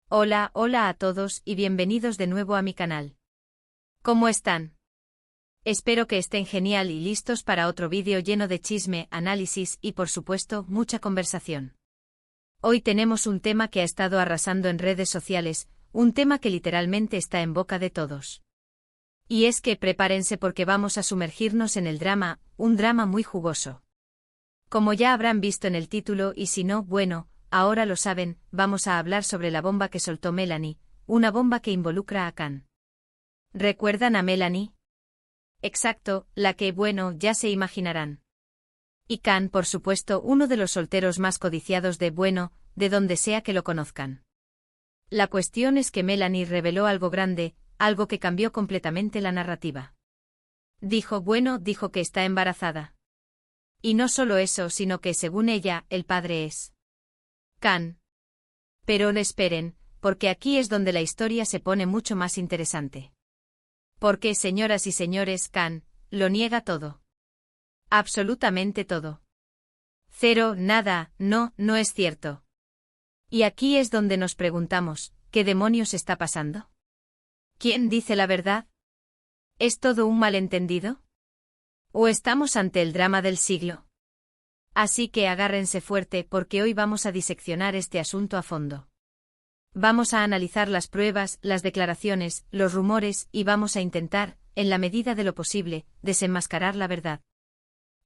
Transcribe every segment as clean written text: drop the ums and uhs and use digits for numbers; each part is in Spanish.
Hola, hola a todos y bienvenidos de nuevo a mi canal. ¿Cómo están? Espero que estén genial y listos para otro vídeo lleno de chisme, análisis y por supuesto, mucha conversación. Hoy tenemos un tema que ha estado arrasando en redes sociales, un tema que literalmente está en boca de todos. Y es que prepárense porque vamos a sumergirnos en el drama, un drama muy jugoso. Como ya habrán visto en el título y si no, bueno, ahora lo saben, vamos a hablar sobre la bomba que soltó Melanie, una bomba que involucra a Khan. ¿Recuerdan a Melanie? Exacto, la que, bueno, ya se imaginarán. Y Khan, por supuesto, uno de los solteros más codiciados de, bueno, de donde sea que lo conozcan. La cuestión es que Melanie reveló algo grande, algo que cambió completamente la narrativa. Dijo que está embarazada. Y no solo eso, sino que según ella, el padre es Khan. Pero no esperen, porque aquí es donde la historia se pone mucho más interesante. Porque, señoras y señores, Khan lo niega todo. Absolutamente todo. Cero, nada, no es cierto. Y aquí es donde nos preguntamos, ¿qué demonios está pasando? ¿Quién dice la verdad? ¿Es todo un malentendido? ¿O estamos ante el drama del siglo? Así que agárrense fuerte porque hoy vamos a diseccionar este asunto a fondo. Vamos a analizar las pruebas, las declaraciones, los rumores y vamos a intentar, en la medida de lo posible, desenmascarar la verdad.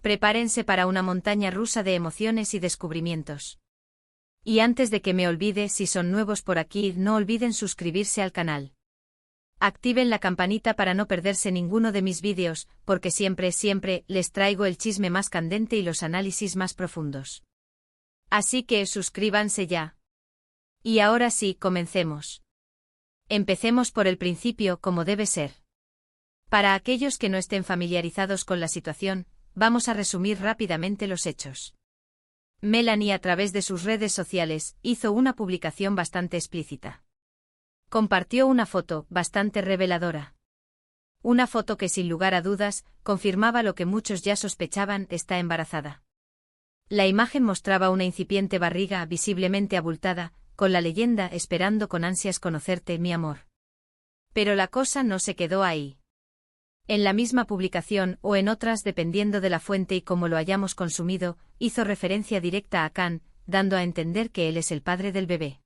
Prepárense para una montaña rusa de emociones y descubrimientos. Y antes de que me olvide, si son nuevos por aquí, no olviden suscribirse al canal. Activen la campanita para no perderse ninguno de mis vídeos, porque siempre les traigo el chisme más candente y los análisis más profundos. Así que suscríbanse ya. Y ahora sí, comencemos. Empecemos por el principio, como debe ser. Para aquellos que no estén familiarizados con la situación, vamos a resumir rápidamente los hechos. Melanie, a través de sus redes sociales, hizo una publicación bastante explícita. Compartió una foto bastante reveladora. Una foto que sin lugar a dudas, confirmaba lo que muchos ya sospechaban, está embarazada. La imagen mostraba una incipiente barriga visiblemente abultada, con la leyenda esperando con ansias conocerte, mi amor. Pero la cosa no se quedó ahí. En la misma publicación o en otras dependiendo de la fuente y cómo lo hayamos consumido, hizo referencia directa a Khan, dando a entender que él es el padre del bebé.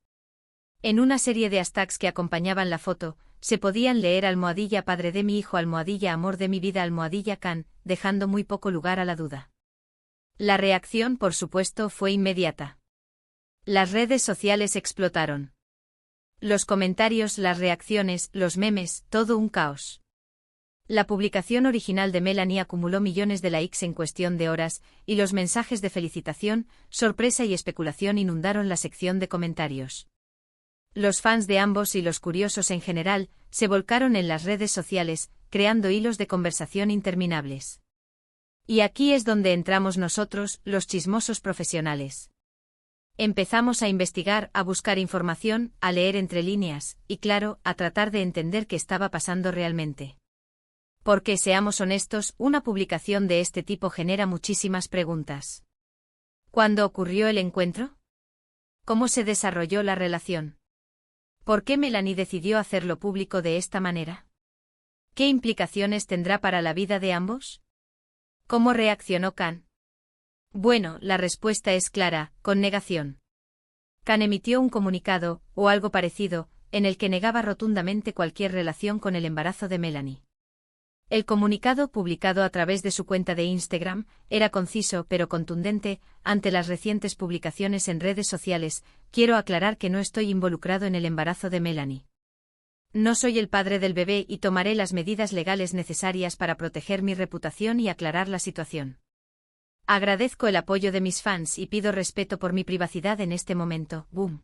En una serie de hashtags que acompañaban la foto, se podían leer _padre de mi hijo, _amor de mi vida, _Khan, dejando muy poco lugar a la duda. La reacción, por supuesto, fue inmediata. Las redes sociales explotaron. Los comentarios, las reacciones, los memes, todo un caos. La publicación original de Melanie acumuló millones de likes en cuestión de horas, y los mensajes de felicitación, sorpresa y especulación inundaron la sección de comentarios. Los fans de ambos y los curiosos en general, se volcaron en las redes sociales, creando hilos de conversación interminables. Y aquí es donde entramos nosotros, los chismosos profesionales. Empezamos a investigar, a buscar información, a leer entre líneas, y claro, a tratar de entender qué estaba pasando realmente. Porque, seamos honestos, una publicación de este tipo genera muchísimas preguntas. ¿Cuándo ocurrió el encuentro? ¿Cómo se desarrolló la relación? ¿Por qué Melanie decidió hacerlo público de esta manera? ¿Qué implicaciones tendrá para la vida de ambos? ¿Cómo reaccionó Khan? Bueno, la respuesta es clara, con negación. Khan emitió un comunicado, o algo parecido, en el que negaba rotundamente cualquier relación con el embarazo de Melanie. El comunicado, publicado a través de su cuenta de Instagram, era conciso pero contundente. Ante las recientes publicaciones en redes sociales, quiero aclarar que no estoy involucrado en el embarazo de Melanie. No soy el padre del bebé y tomaré las medidas legales necesarias para proteger mi reputación y aclarar la situación. Agradezco el apoyo de mis fans y pido respeto por mi privacidad en este momento. Boom.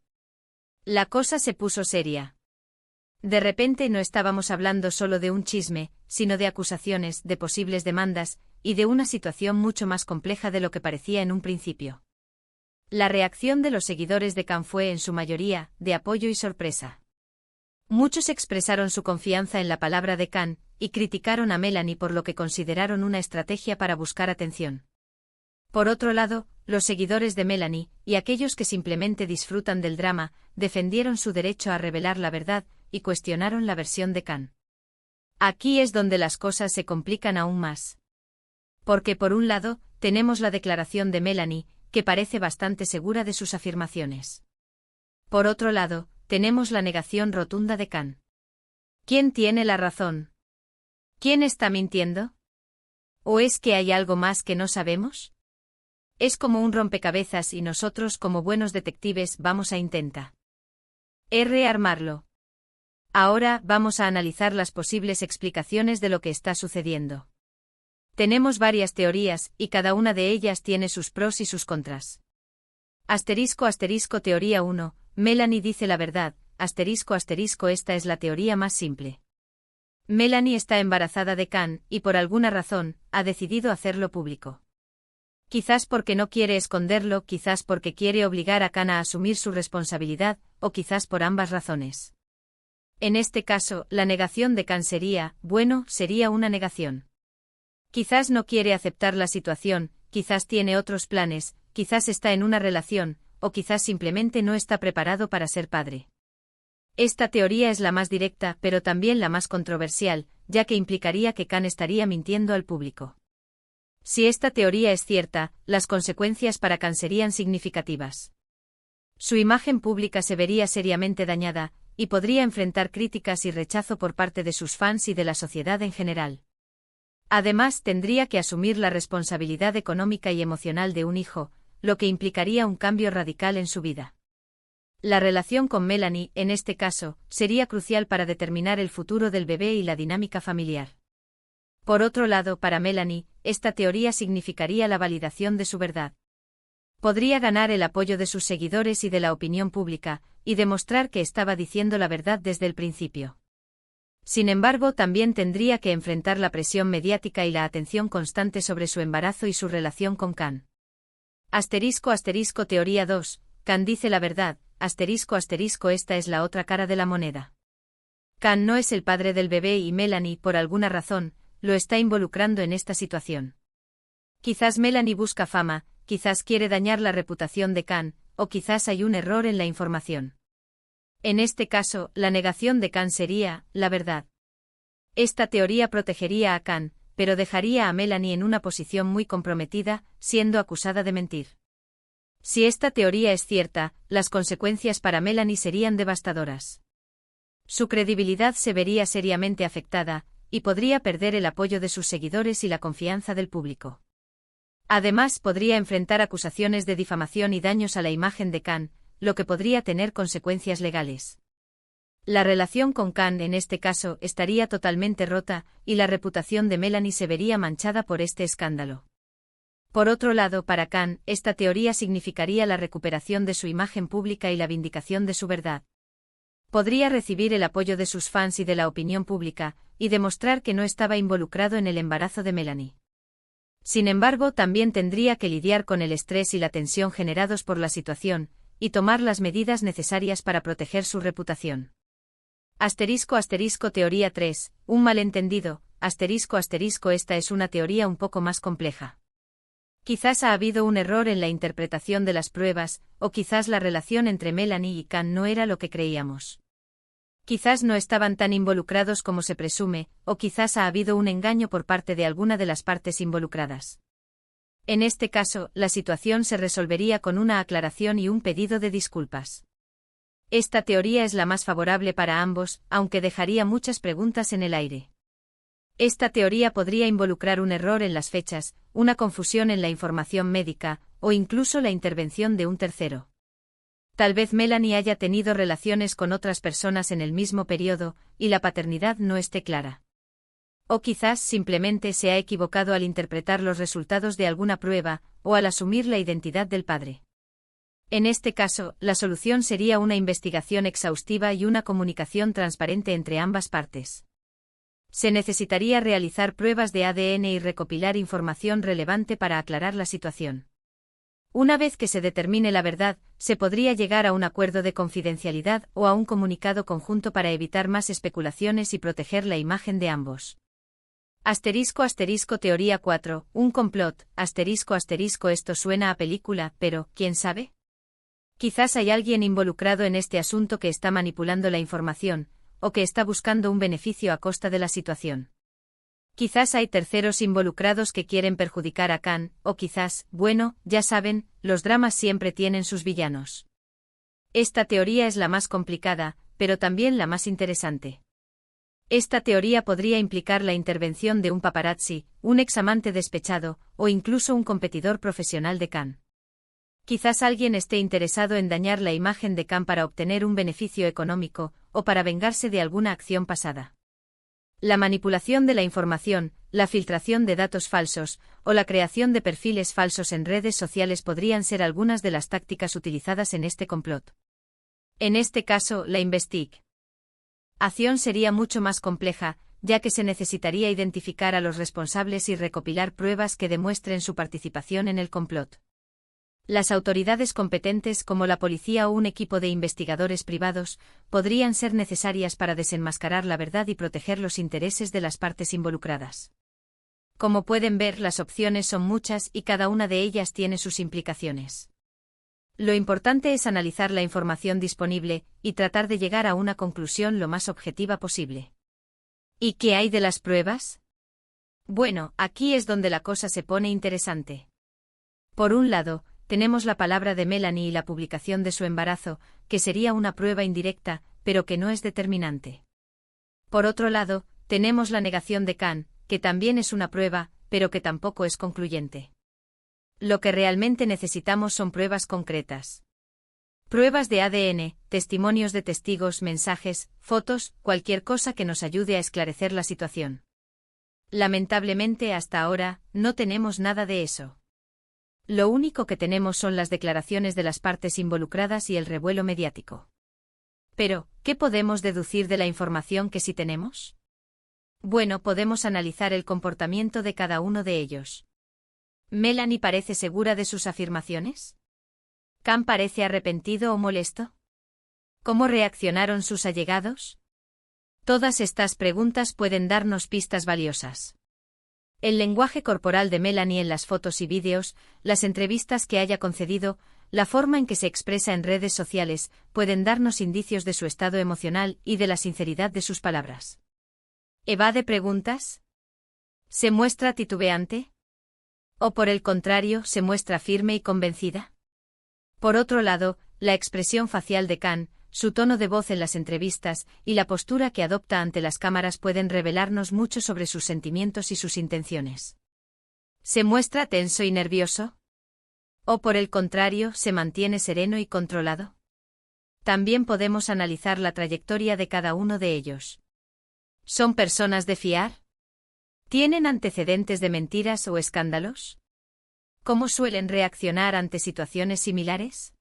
La cosa se puso seria. De repente no estábamos hablando solo de un chisme, sino de acusaciones, de posibles demandas, y de una situación mucho más compleja de lo que parecía en un principio. La reacción de los seguidores de Khan fue en su mayoría, de apoyo y sorpresa. Muchos expresaron su confianza en la palabra de Khan, y criticaron a Melanie por lo que consideraron una estrategia para buscar atención. Por otro lado, los seguidores de Melanie, y aquellos que simplemente disfrutan del drama, defendieron su derecho a revelar la verdad, y cuestionaron la versión de Khan. Aquí es donde las cosas se complican aún más. Porque por un lado, tenemos la declaración de Melanie, que parece bastante segura de sus afirmaciones. Por otro lado, tenemos la negación rotunda de Khan. ¿Quién tiene la razón? ¿Quién está mintiendo? ¿O es que hay algo más que no sabemos? Es como un rompecabezas y nosotros como buenos detectives vamos a intentar armarlo. Ahora vamos a analizar las posibles explicaciones de lo que está sucediendo. Tenemos varias teorías y cada una de ellas tiene sus pros y sus contras. *** teoría 1, Melanie dice la verdad, *** esta es la teoría más simple. Melanie está embarazada de Khan y por alguna razón, ha decidido hacerlo público. Quizás porque no quiere esconderlo, quizás porque quiere obligar a Khan a asumir su responsabilidad, o quizás por ambas razones. En este caso, la negación de Khan sería una negación. Quizás no quiere aceptar la situación, quizás tiene otros planes, quizás está en una relación, o quizás simplemente no está preparado para ser padre. Esta teoría es la más directa, pero también la más controversial, ya que implicaría que Khan estaría mintiendo al público. Si esta teoría es cierta, las consecuencias para Khan serían significativas. Su imagen pública se vería seriamente dañada, y podría enfrentar críticas y rechazo por parte de sus fans y de la sociedad en general. Además, tendría que asumir la responsabilidad económica y emocional de un hijo, lo que implicaría un cambio radical en su vida. La relación con Melanie, en este caso, sería crucial para determinar el futuro del bebé y la dinámica familiar. Por otro lado, para Melanie, esta teoría significaría la validación de su verdad. Podría ganar el apoyo de sus seguidores y de la opinión pública, y demostrar que estaba diciendo la verdad desde el principio. Sin embargo, también tendría que enfrentar la presión mediática y la atención constante sobre su embarazo y su relación con Khan. *** teoría 2, Khan dice la verdad, *** esta es la otra cara de la moneda. Khan no es el padre del bebé y Melanie, por alguna razón, lo está involucrando en esta situación. Quizás Melanie busca fama, quizás quiere dañar la reputación de Khan, o quizás hay un error en la información. En este caso, la negación de Khan sería la verdad. Esta teoría protegería a Khan, pero dejaría a Melanie en una posición muy comprometida, siendo acusada de mentir. Si esta teoría es cierta, las consecuencias para Melanie serían devastadoras. Su credibilidad se vería seriamente afectada, y podría perder el apoyo de sus seguidores y la confianza del público. Además, podría enfrentar acusaciones de difamación y daños a la imagen de Khan, lo que podría tener consecuencias legales. La relación con Khan en este caso estaría totalmente rota, y la reputación de Melanie se vería manchada por este escándalo. Por otro lado, para Khan, esta teoría significaría la recuperación de su imagen pública y la vindicación de su verdad. Podría recibir el apoyo de sus fans y de la opinión pública, y demostrar que no estaba involucrado en el embarazo de Melanie. Sin embargo, también tendría que lidiar con el estrés y la tensión generados por la situación, y tomar las medidas necesarias para proteger su reputación. *** teoría 3, un malentendido, *** esta es una teoría un poco más compleja. Quizás ha habido un error en la interpretación de las pruebas, o quizás la relación entre Melanie y Khan no era lo que creíamos. Quizás no estaban tan involucrados como se presume, o quizás ha habido un engaño por parte de alguna de las partes involucradas. En este caso, la situación se resolvería con una aclaración y un pedido de disculpas. Esta teoría es la más favorable para ambos, aunque dejaría muchas preguntas en el aire. Esta teoría podría involucrar un error en las fechas, una confusión en la información médica, o incluso la intervención de un tercero. Tal vez Melanie haya tenido relaciones con otras personas en el mismo periodo, y la paternidad no esté clara. O quizás simplemente se ha equivocado al interpretar los resultados de alguna prueba, o al asumir la identidad del padre. En este caso, la solución sería una investigación exhaustiva y una comunicación transparente entre ambas partes. Se necesitaría realizar pruebas de ADN y recopilar información relevante para aclarar la situación. Una vez que se determine la verdad, se podría llegar a un acuerdo de confidencialidad o a un comunicado conjunto para evitar más especulaciones y proteger la imagen de ambos. Asterisco asterisco teoría 4, un complot, asterisco asterisco esto suena a película, pero, ¿quién sabe? Quizás hay alguien involucrado en este asunto que está manipulando la información, o que está buscando un beneficio a costa de la situación. Quizás hay terceros involucrados que quieren perjudicar a Khan, o quizás, bueno, ya saben, los dramas siempre tienen sus villanos. Esta teoría es la más complicada, pero también la más interesante. Esta teoría podría implicar la intervención de un paparazzi, un examante despechado, o incluso un competidor profesional de Khan. Quizás alguien esté interesado en dañar la imagen de Khan para obtener un beneficio económico, o para vengarse de alguna acción pasada. La manipulación de la información, la filtración de datos falsos, o la creación de perfiles falsos en redes sociales podrían ser algunas de las tácticas utilizadas en este complot. En este caso, la investigación sería mucho más compleja, ya que se necesitaría identificar a los responsables y recopilar pruebas que demuestren su participación en el complot. Las autoridades competentes como la policía o un equipo de investigadores privados podrían ser necesarias para desenmascarar la verdad y proteger los intereses de las partes involucradas. Como pueden ver, las opciones son muchas y cada una de ellas tiene sus implicaciones. Lo importante es analizar la información disponible y tratar de llegar a una conclusión lo más objetiva posible. ¿Y qué hay de las pruebas? Bueno, aquí es donde la cosa se pone interesante. Por un lado, tenemos la palabra de Melanie y la publicación de su embarazo, que sería una prueba indirecta, pero que no es determinante. Por otro lado, tenemos la negación de Khan, que también es una prueba, pero que tampoco es concluyente. Lo que realmente necesitamos son pruebas concretas. Pruebas de ADN, testimonios de testigos, mensajes, fotos, cualquier cosa que nos ayude a esclarecer la situación. Lamentablemente hasta ahora, no tenemos nada de eso. Lo único que tenemos son las declaraciones de las partes involucradas y el revuelo mediático. Pero, ¿qué podemos deducir de la información que sí tenemos? Bueno, podemos analizar el comportamiento de cada uno de ellos. ¿Melanie parece segura de sus afirmaciones? ¿Khan parece arrepentido o molesto? ¿Cómo reaccionaron sus allegados? Todas estas preguntas pueden darnos pistas valiosas. El lenguaje corporal de Melanie en las fotos y vídeos, las entrevistas que haya concedido, la forma en que se expresa en redes sociales, pueden darnos indicios de su estado emocional y de la sinceridad de sus palabras. ¿Evade preguntas? ¿Se muestra titubeante? ¿O por el contrario, se muestra firme y convencida? Por otro lado, la expresión facial de Khan, su tono de voz en las entrevistas y la postura que adopta ante las cámaras pueden revelarnos mucho sobre sus sentimientos y sus intenciones. ¿Se muestra tenso y nervioso? ¿O por el contrario, se mantiene sereno y controlado? También podemos analizar la trayectoria de cada uno de ellos. ¿Son personas de fiar? ¿Tienen antecedentes de mentiras o escándalos? ¿Cómo suelen reaccionar ante situaciones similares?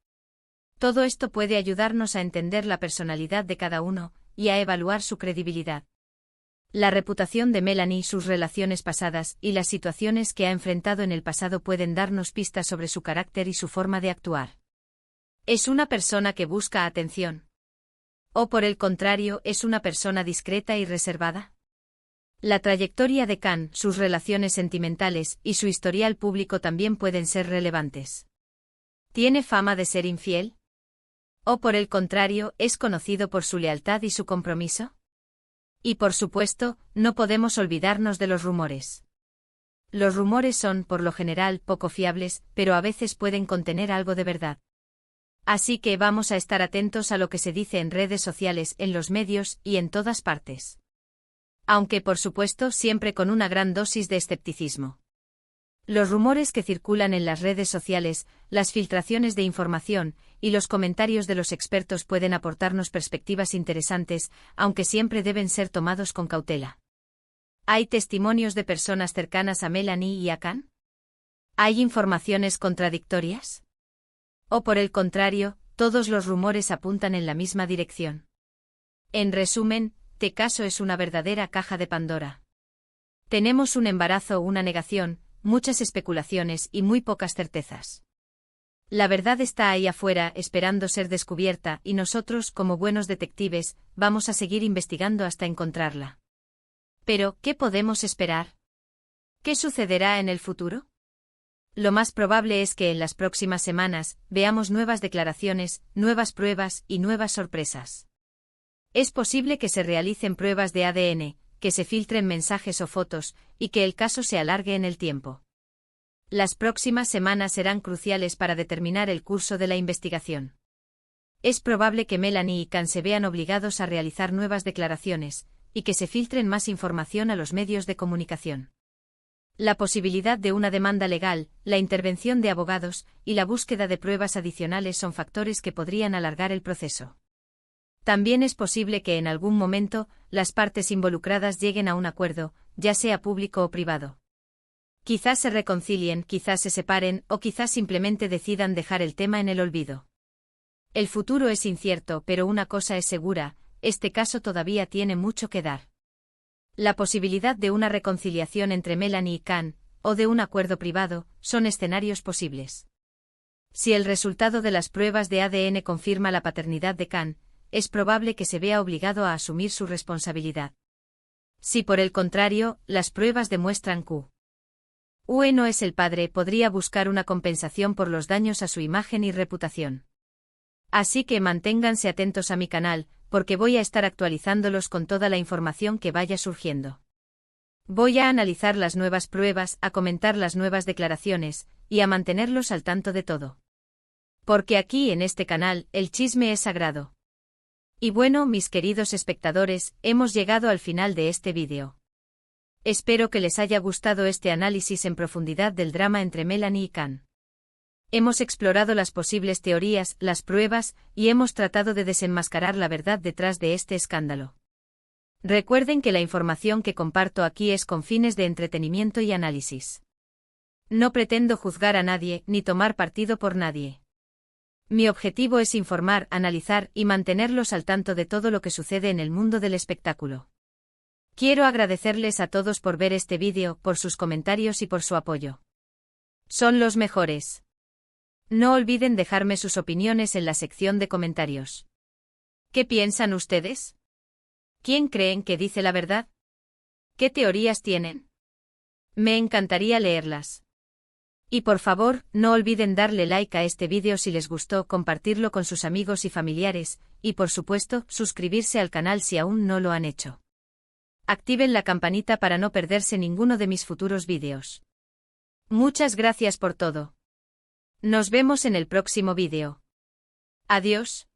Todo esto puede ayudarnos a entender la personalidad de cada uno y a evaluar su credibilidad. La reputación de Melanie, sus relaciones pasadas y las situaciones que ha enfrentado en el pasado pueden darnos pistas sobre su carácter y su forma de actuar. ¿Es una persona que busca atención? ¿O por el contrario, es una persona discreta y reservada? La trayectoria de Khan, sus relaciones sentimentales y su historial público también pueden ser relevantes. ¿Tiene fama de ser infiel? ¿O por el contrario, es conocido por su lealtad y su compromiso? Y por supuesto, no podemos olvidarnos de los rumores. Los rumores son, por lo general, poco fiables, pero a veces pueden contener algo de verdad. Así que vamos a estar atentos a lo que se dice en redes sociales, en los medios y en todas partes. Aunque, por supuesto, siempre con una gran dosis de escepticismo. Los rumores que circulan en las redes sociales, las filtraciones de información y los comentarios de los expertos pueden aportarnos perspectivas interesantes, aunque siempre deben ser tomados con cautela. ¿Hay testimonios de personas cercanas a Melanie y a Khan? ¿Hay informaciones contradictorias? ¿O por el contrario, todos los rumores apuntan en la misma dirección? En resumen, este caso es una verdadera caja de Pandora. Tenemos un embarazo o una negación, muchas especulaciones y muy pocas certezas. La verdad está ahí afuera esperando ser descubierta y nosotros, como buenos detectives, vamos a seguir investigando hasta encontrarla. Pero, ¿qué podemos esperar? ¿Qué sucederá en el futuro? Lo más probable es que en las próximas semanas veamos nuevas declaraciones, nuevas pruebas y nuevas sorpresas. Es posible que se realicen pruebas de ADN, que se filtren mensajes o fotos, y que el caso se alargue en el tiempo. Las próximas semanas serán cruciales para determinar el curso de la investigación. Es probable que Melanie y Can se vean obligados a realizar nuevas declaraciones, y que se filtren más información a los medios de comunicación. La posibilidad de una demanda legal, la intervención de abogados y la búsqueda de pruebas adicionales son factores que podrían alargar el proceso. También es posible que en algún momento las partes involucradas lleguen a un acuerdo, ya sea público o privado. Quizás se reconcilien, quizás se separen o quizás simplemente decidan dejar el tema en el olvido. El futuro es incierto, pero una cosa es segura, este caso todavía tiene mucho que dar. La posibilidad de una reconciliación entre Melanie y Can, o de un acuerdo privado, son escenarios posibles. Si el resultado de las pruebas de ADN confirma la paternidad de Can, es probable que se vea obligado a asumir su responsabilidad. Si por el contrario, las pruebas demuestran que Ue no es el padre, podría buscar una compensación por los daños a su imagen y reputación. Así que manténganse atentos a mi canal, porque voy a estar actualizándolos con toda la información que vaya surgiendo. Voy a analizar las nuevas pruebas, a comentar las nuevas declaraciones, y a mantenerlos al tanto de todo. Porque aquí en este canal, el chisme es sagrado. Y bueno, mis queridos espectadores, hemos llegado al final de este vídeo. Espero que les haya gustado este análisis en profundidad del drama entre Melanie y Can. Hemos explorado las posibles teorías, las pruebas, y hemos tratado de desenmascarar la verdad detrás de este escándalo. Recuerden que la información que comparto aquí es con fines de entretenimiento y análisis. No pretendo juzgar a nadie, ni tomar partido por nadie. Mi objetivo es informar, analizar y mantenerlos al tanto de todo lo que sucede en el mundo del espectáculo. Quiero agradecerles a todos por ver este vídeo, por sus comentarios y por su apoyo. Son los mejores. No olviden dejarme sus opiniones en la sección de comentarios. ¿Qué piensan ustedes? ¿Quién creen que dice la verdad? ¿Qué teorías tienen? Me encantaría leerlas. Y por favor, no olviden darle like a este vídeo si les gustó, compartirlo con sus amigos y familiares, y por supuesto, suscribirse al canal si aún no lo han hecho. Activen la campanita para no perderse ninguno de mis futuros vídeos. Muchas gracias por todo. Nos vemos en el próximo vídeo. Adiós.